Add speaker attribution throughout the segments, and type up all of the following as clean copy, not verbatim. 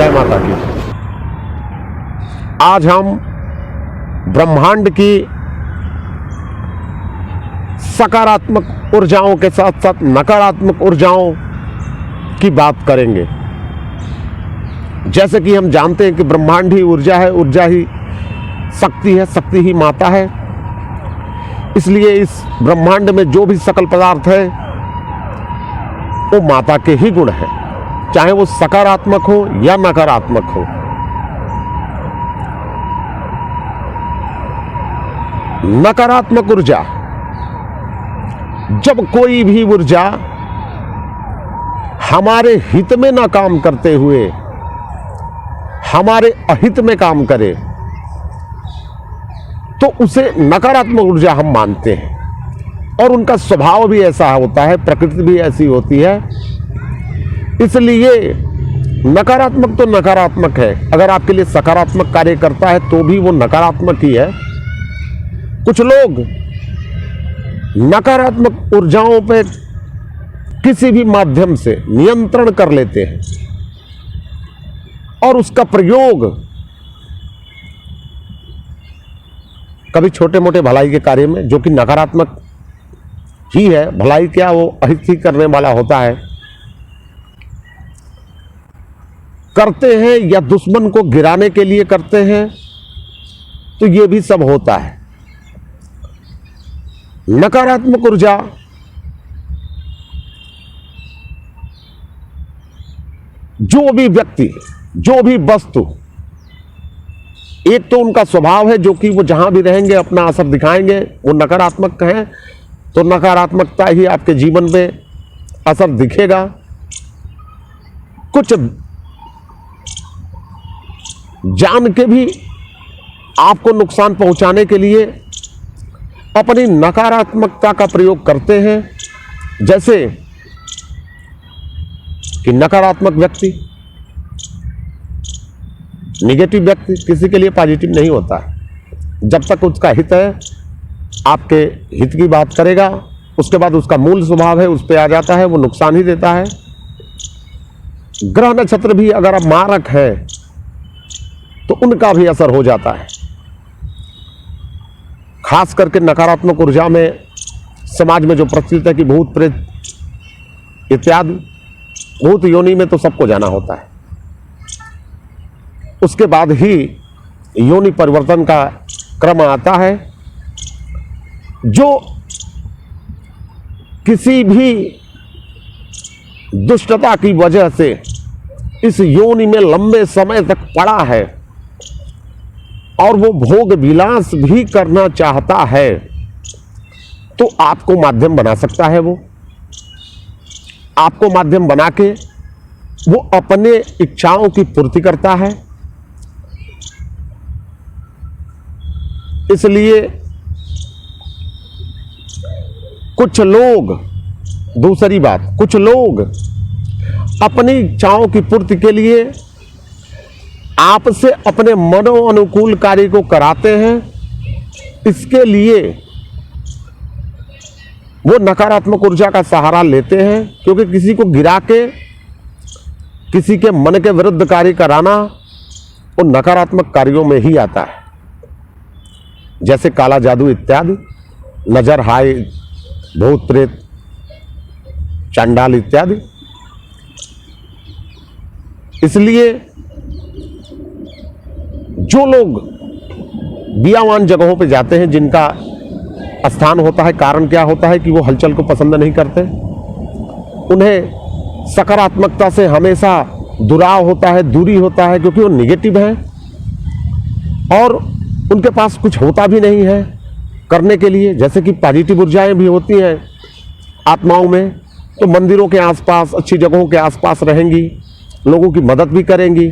Speaker 1: जय माता की। आज हम ब्रह्मांड की सकारात्मक ऊर्जाओं के साथ साथ नकारात्मक ऊर्जाओं की बात करेंगे। जैसे कि हम जानते हैं कि ब्रह्मांड ही ऊर्जा है, ऊर्जा ही शक्ति है, शक्ति ही माता है। इसलिए इस ब्रह्मांड में जो भी सकल पदार्थ है वो माता के ही गुण है, चाहे वो सकारात्मक हो या नकारात्मक हो। नकारात्मक ऊर्जा, जब कोई भी ऊर्जा हमारे हित में ना काम करते हुए हमारे अहित में काम करे तो उसे नकारात्मक ऊर्जा हम मानते हैं। और उनका स्वभाव भी ऐसा होता है, प्रकृति भी ऐसी होती है। इसलिए नकारात्मक तो नकारात्मक है, अगर आपके लिए सकारात्मक कार्य करता है तो भी वो नकारात्मक ही है। कुछ लोग नकारात्मक ऊर्जाओं पे किसी भी माध्यम से नियंत्रण कर लेते हैं और उसका प्रयोग कभी छोटे मोटे भलाई के कार्य में, जो कि नकारात्मक ही है, भलाई क्या वो अहित ही करने वाला होता है, करते हैं या दुश्मन को गिराने के लिए करते हैं, तो ये भी सब होता है। नकारात्मक ऊर्जा जो भी व्यक्ति, जो भी वस्तु, एक तो उनका स्वभाव है जो कि वो जहां भी रहेंगे अपना असर दिखाएंगे, वो नकारात्मक है तो नकारात्मकता ही आपके जीवन में असर दिखेगा। कुछ जान के भी आपको नुकसान पहुंचाने के लिए अपनी नकारात्मकता का प्रयोग करते हैं। जैसे कि नकारात्मक व्यक्ति, निगेटिव व्यक्ति किसी के लिए पॉजिटिव नहीं होता। जब तक उसका हित है, आपके हित की बात करेगा, उसके बाद उसका मूल स्वभाव है उस पर आ जाता है, वो नुकसान ही देता है। ग्रह नक्षत्र भी अगर अब मारक है तो उनका भी असर हो जाता है। खास करके नकारात्मक ऊर्जा में समाज में जो प्रचलित है कि भूत प्रेत इत्यादि, भूत योनि में तो सबको जाना होता है, उसके बाद ही योनि परिवर्तन का क्रम आता है। जो किसी भी दुष्टता की वजह से इस योनि में लंबे समय तक पड़ा है और वो भोग विलास भी करना चाहता है, तो आपको माध्यम बना सकता है। वो आपको माध्यम बना के वो अपने इच्छाओं की पूर्ति करता है। इसलिए कुछ लोग, दूसरी बात, कुछ लोग अपनी इच्छाओं की पूर्ति के लिए आपसे अपने मनो अनुकूल कार्य को कराते हैं। इसके लिए वो नकारात्मक ऊर्जा का सहारा लेते हैं, क्योंकि किसी को गिरा के किसी के मन के विरुद्ध कार्य कराना वो नकारात्मक कार्यों में ही आता है। जैसे काला जादू इत्यादि, नजर हाय, भूत प्रेत, चांडाल इत्यादि। इसलिए जो लोग बियावान जगहों पे जाते हैं, जिनका स्थान होता है, कारण क्या होता है कि वो हलचल को पसंद नहीं करते, उन्हें सकारात्मकता से हमेशा दुराव होता है, दूरी होता है, क्योंकि वो निगेटिव है और उनके पास कुछ होता भी नहीं है करने के लिए। जैसे कि पॉजिटिव ऊर्जाएं भी होती हैं आत्माओं में, तो मंदिरों के आसपास, अच्छी जगहों के आसपास रहेंगी, लोगों की मदद भी करेंगी।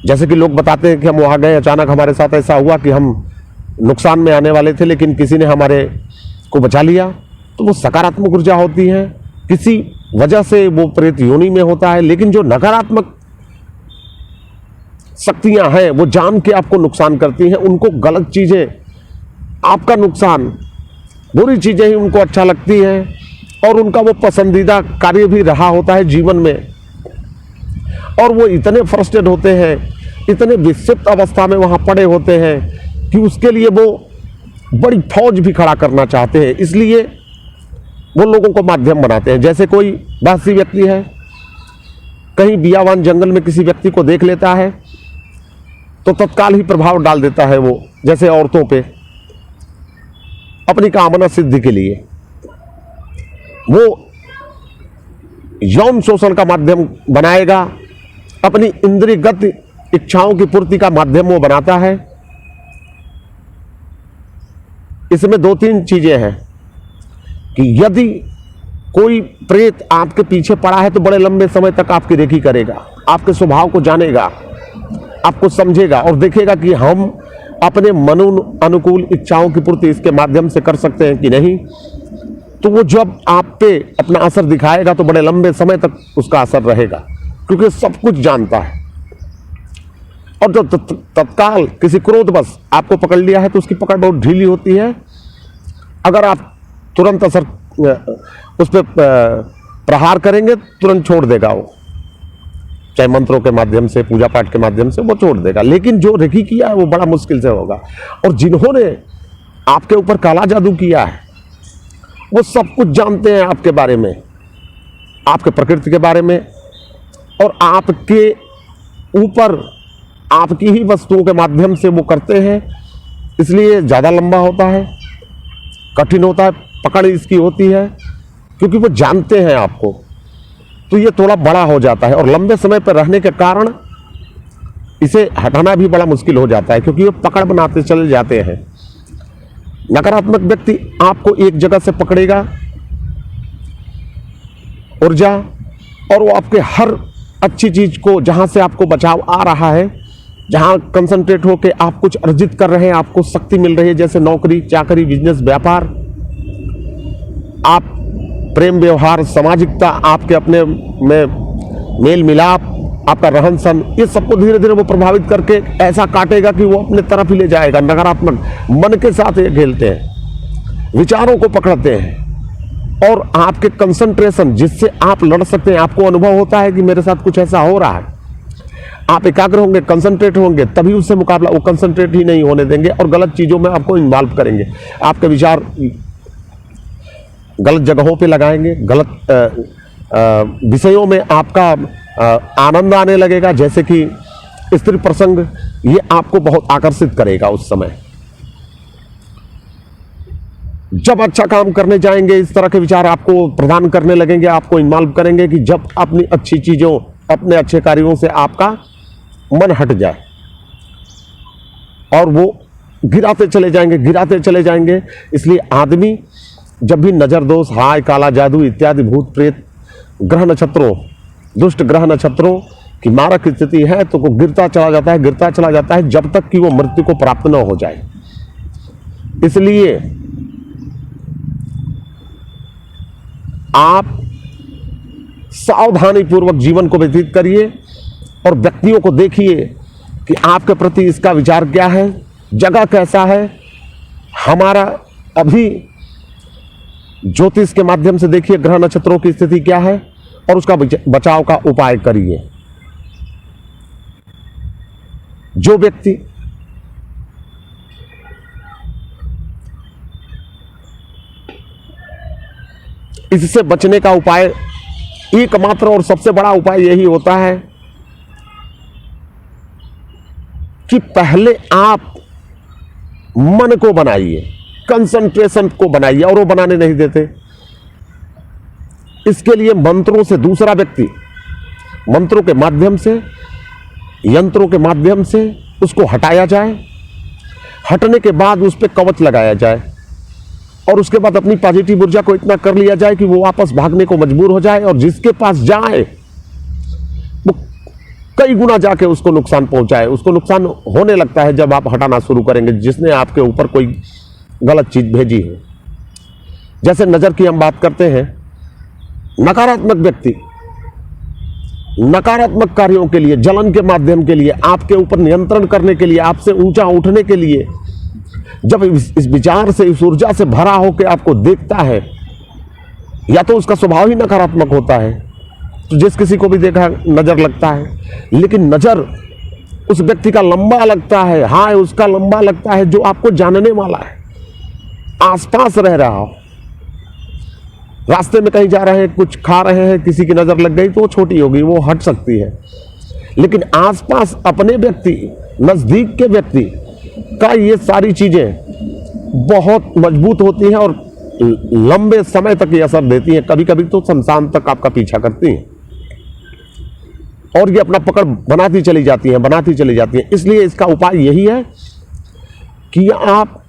Speaker 1: जैसे कि लोग बताते हैं कि हम वहाँ गए, अचानक हमारे साथ ऐसा हुआ कि हम नुकसान में आने वाले थे, लेकिन किसी ने हमारे को बचा लिया, तो वो सकारात्मक ऊर्जा होती है। किसी वजह से वो प्रेत योनि में होता है। लेकिन जो नकारात्मक शक्तियां हैं वो जान के आपको नुकसान करती हैं, उनको गलत चीजें, आपका नुकसान, बुरी चीजें ही उनको अच्छा लगती हैं और उनका वो पसंदीदा कार्य भी रहा होता है जीवन में। और वो इतने फ्रस्ट्रेट होते हैं, इतने विक्षिप्त अवस्था में वहां पड़े होते हैं कि उसके लिए वो बड़ी फौज भी खड़ा करना चाहते हैं। इसलिए वो लोगों को माध्यम बनाते हैं। जैसे कोई बासी व्यक्ति है, कहीं बियावान जंगल में किसी व्यक्ति को देख लेता है तो तत्काल ही प्रभाव डाल देता है वो, जैसे औरतों पे, अपनी कामना सिद्धि के लिए वो यौन शोषण का माध्यम बनाएगा, अपनी इंद्रियगत इच्छाओं की पूर्ति का माध्यम वो बनाता है। इसमें दो तीन चीजें हैं कि यदि कोई प्रेत आपके पीछे पड़ा है तो बड़े लंबे समय तक आपकी रेखी करेगा, आपके स्वभाव को जानेगा, आपको समझेगा और देखेगा कि हम अपने मनो अनुकूल इच्छाओं की पूर्ति इसके माध्यम से कर सकते हैं कि नहीं। तो वो जब आप पे अपना असर दिखाएगा तो बड़े लंबे समय तक उसका असर रहेगा, क्योंकि सब कुछ जानता है। और जो तत्काल किसी क्रोधवश आपको पकड़ लिया है तो उसकी पकड़ बहुत ढीली होती है। अगर आप तुरंत असर उस पर प्रहार करेंगे तुरंत छोड़ देगा वो, चाहे मंत्रों के माध्यम से, पूजा पाठ के माध्यम से वो छोड़ देगा। लेकिन जो रेखी किया है वो बड़ा मुश्किल से होगा। और जिन्होंने आपके ऊपर काला जादू किया है वो सब कुछ जानते हैं आपके बारे में, आपके प्रकृति के बारे में, और आपके ऊपर आपकी ही वस्तुओं के माध्यम से वो करते हैं। इसलिए ज़्यादा लंबा होता है, कठिन होता है, पकड़ इसकी होती है, क्योंकि वो जानते हैं आपको। तो ये थोड़ा बड़ा हो जाता है और लंबे समय पर रहने के कारण इसे हटाना भी बड़ा मुश्किल हो जाता है, क्योंकि ये पकड़ बनाते चले जाते हैं। नकारात्मक व्यक्ति आपको एक जगह से पकड़ेगा ऊर्जा, और वो आपके हर अच्छी चीज को, जहां से आपको बचाव आ रहा है, जहां कंसंट्रेट होकर आप कुछ अर्जित कर रहे हैं, आपको शक्ति मिल रही है, जैसे नौकरी चाकरी, बिजनेस, व्यापार, आप प्रेम व्यवहार, सामाजिकता, आपके अपने में मेल मिलाप, आपका रहन सहन, ये सबको धीरे धीरे वो प्रभावित करके ऐसा काटेगा कि वो अपने तरफ ही ले जाएगा। नकारात्मक मन के साथ ये खेलते हैं, विचारों को पकड़ते हैं, और आपके कंसंट्रेशन जिससे आप लड़ सकते हैं, आपको अनुभव होता है कि मेरे साथ कुछ ऐसा हो रहा है, आप एकाग्र होंगे, कंसंट्रेट होंगे, तभी उससे मुकाबला, वो कंसंट्रेट ही नहीं होने देंगे और गलत चीजों में आपको इन्वॉल्व करेंगे। आपके विचार गलत जगहों पे लगाएंगे, गलत विषयों में आपका आनंद आने लगेगा, जैसे कि स्त्री प्रसंग, ये आपको बहुत आकर्षित करेगा उस समय। जब अच्छा काम करने जाएंगे इस तरह के विचार आपको प्रदान करने लगेंगे, आपको इन्वॉल्व करेंगे कि जब अपनी अच्छी चीजों, अपने अच्छे कार्यों से आपका मन हट जाए, और वो गिराते चले जाएंगे, गिराते चले जाएंगे। इसलिए आदमी जब भी नजर दोष, हाय, काला जादू इत्यादि भूत प्रेत ग्रह नक्षत्रों, दुष्ट ग्रह नक्षत्रों की मारक स्थिति है तो वो गिरता चला जाता है, गिरता चला जाता है, जब तक कि वो मृत्यु को प्राप्त न हो जाए। इसलिए आप सावधानी पूर्वक जीवन को व्यतीत करिए और व्यक्तियों को देखिए कि आपके प्रति इसका विचार क्या है, जगह कैसा है। हमारा अभी ज्योतिष के माध्यम से देखिए ग्रह नक्षत्रों की स्थिति क्या है और उसका बचाव का उपाय करिए। जो व्यक्ति इससे बचने का उपाय एकमात्र और सबसे बड़ा उपाय यही होता है कि पहले आप मन को बनाइए, कंसंट्रेशन को बनाइए, और वो बनाने नहीं देते। इसके लिए मंत्रों से दूसरा व्यक्ति, मंत्रों के माध्यम से, यंत्रों के माध्यम से उसको हटाया जाए, हटने के बाद उस पर कवच लगाया जाए, और उसके बाद अपनी पॉजिटिव ऊर्जा को इतना कर लिया जाए कि वो वापस भागने को मजबूर हो जाए, और जिसके पास जाए वो कई गुना जाके उसको नुकसान पहुंचाए। उसको नुकसान होने लगता है जब आप हटाना शुरू करेंगे, जिसने आपके ऊपर कोई गलत चीज भेजी है। जैसे नजर की हम बात करते हैं, नकारात्मक व्यक्ति नकारात्मक कार्यों के लिए, जलन के माध्यम के लिए, आपके ऊपर नियंत्रण करने के लिए, आपसे ऊंचा उठने के लिए, जब इस विचार से, इस ऊर्जा से भरा होकर आपको देखता है, या तो उसका स्वभाव ही नकारात्मक होता है, तो जिस किसी को भी देखा नजर लगता है, लेकिन नजर उस व्यक्ति का लंबा लगता है, हाँ उसका लंबा लगता है जो आपको जानने वाला है, आसपास रह रहा हो। रास्ते में कहीं जा रहे हैं, कुछ खा रहे हैं, किसी की नजर लग गई तो वो छोटी होगी, वो हट सकती है। लेकिन आसपास अपने व्यक्ति, नजदीक के व्यक्ति का ये सारी चीजें बहुत मजबूत होती हैं और लंबे समय तक ये असर देती हैं, कभी कभी तो शमशान तक आपका पीछा करती हैं और ये अपना पकड़ बनाती चली जाती हैं। इसलिए इसका उपाय यही है कि आप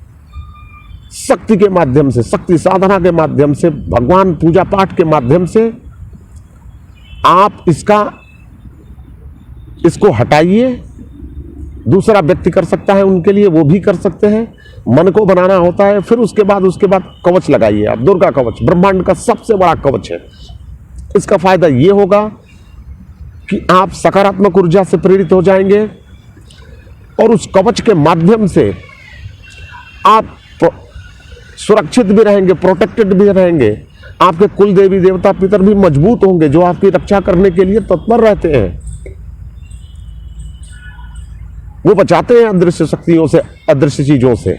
Speaker 1: शक्ति के माध्यम से, शक्ति साधना के माध्यम से, भगवान पूजा पाठ के माध्यम से आप इसको हटाइए। दूसरा व्यक्ति कर सकता है उनके लिए, वो भी कर सकते हैं। मन को बनाना होता है। फिर उसके बाद कवच लगाइए आप, दुर्गा कवच ब्रह्मांड का सबसे बड़ा कवच है। इसका फायदा ये होगा कि आप सकारात्मक ऊर्जा से प्रेरित हो जाएंगे और उस कवच के माध्यम से आप सुरक्षित भी रहेंगे, प्रोटेक्टेड भी रहेंगे। आपके कुल देवी देवता पितर भी मजबूत होंगे जो आपकी रक्षा करने के लिए तत्पर रहते हैं। वो बचाते हैं अदृश्य शक्तियों से, अदृश्य चीजों से।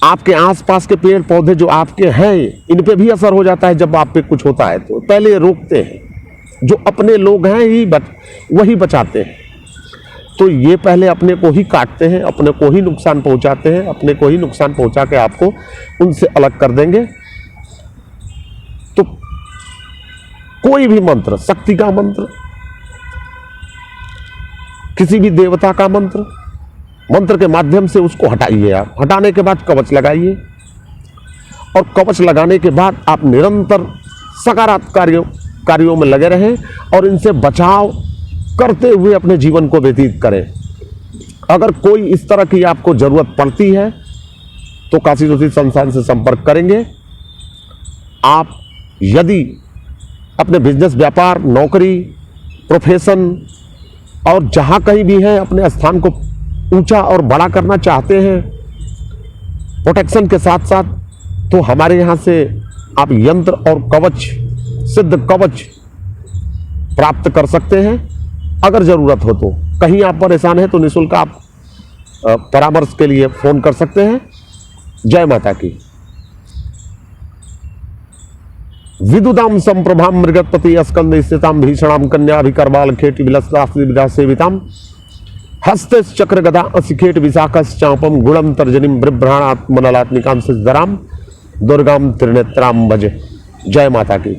Speaker 1: आपके आसपास के पेड़ पौधे जो आपके हैं, इन पे भी असर हो जाता है। जब आप पे कुछ होता है तो पहले रोकते हैं, जो अपने लोग हैं ही वही बचाते हैं। तो ये पहले अपने को ही काटते हैं, अपने को ही नुकसान पहुंचाते हैं, अपने को ही नुकसान पहुंचा के आपको उनसे अलग कर देंगे। तो कोई भी मंत्र, शक्ति का मंत्र, किसी भी देवता का मंत्र के माध्यम से उसको हटाइए। आप हटाने के बाद कवच लगाइए और कवच लगाने के बाद आप निरंतर सकारात्मक कार्यों में लगे रहें और इनसे बचाव करते हुए अपने जीवन को व्यतीत करें। अगर कोई इस तरह की आपको जरूरत पड़ती है तो काशी ज्योतिष संस्थान से संपर्क करेंगे। आप यदि अपने बिजनेस, व्यापार, नौकरी, प्रोफेशन और जहां कहीं भी है अपने स्थान को ऊंचा और बड़ा करना चाहते हैं प्रोटेक्शन के साथ साथ, तो हमारे यहां से आप यंत्र और कवच, सिद्ध कवच प्राप्त कर सकते हैं। अगर जरूरत हो तो, कहीं आप परेशान हैं तो निःशुल्क आप परामर्श के लिए फोन कर सकते हैं। जय माता की। विदुदाम संप्रभाम मृगत्पति अस्कंद स्थिताम भीषणाम कन्याभिकर्बाल खेट विलसता सेविताम हस्ते चक्र गदा असिखेट विशाखश्चापम गुणम तर्जनीम बिभ्राणात्मनलात्मिकाम सिद्धराम दुर्गाम त्रिनेत्राम भज। जय माता की।